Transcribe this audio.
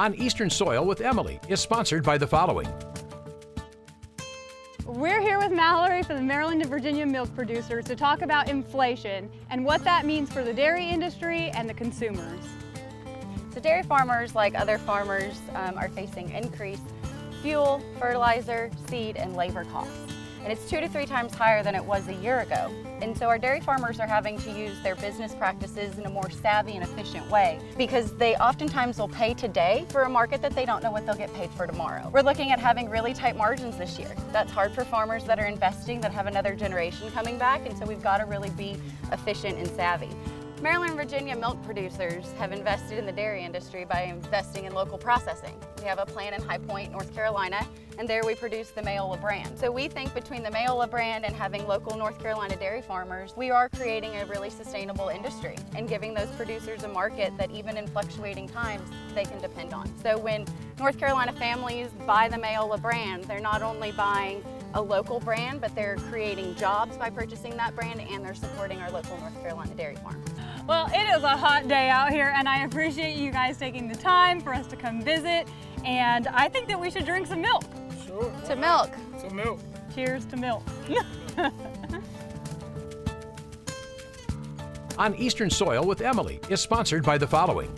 On Eastern Soil with Emily is sponsored by the following. We're here with Mallory from the Maryland and Virginia milk producers to talk about inflation and what that means for the dairy industry and the consumers. So dairy farmers, like other farmers, are facing increased fuel, fertilizer, seed, and labor costs. And it's 2 to 3 times higher than it was a year ago. And so our dairy farmers are having to use their business practices in a more savvy and efficient way because they oftentimes will pay today for a market that they don't know what they'll get paid for tomorrow. We're looking at having really tight margins this year. That's hard for farmers that are investing, that have another generation coming back, and so we've got to really be efficient and savvy. Maryland and Virginia milk producers have invested in the dairy industry by investing in local processing. We have a plant in High Point, North Carolina, and there we produce the Mayola brand. So we think between the Mayola brand and having local North Carolina dairy farmers, we are creating a really sustainable industry and giving those producers a market that even in fluctuating times, they can depend on. So when North Carolina families buy the Mayola brand, they're not only buying a local brand, but they're creating jobs by purchasing that brand, and they're supporting our local North Carolina dairy farms. Well, it is a hot day out here, and I appreciate you guys taking the time for us to come visit, and I think that we should drink some milk. Sure. To milk. To milk. Cheers to milk. On Eastern Soil with Emily is sponsored by the following.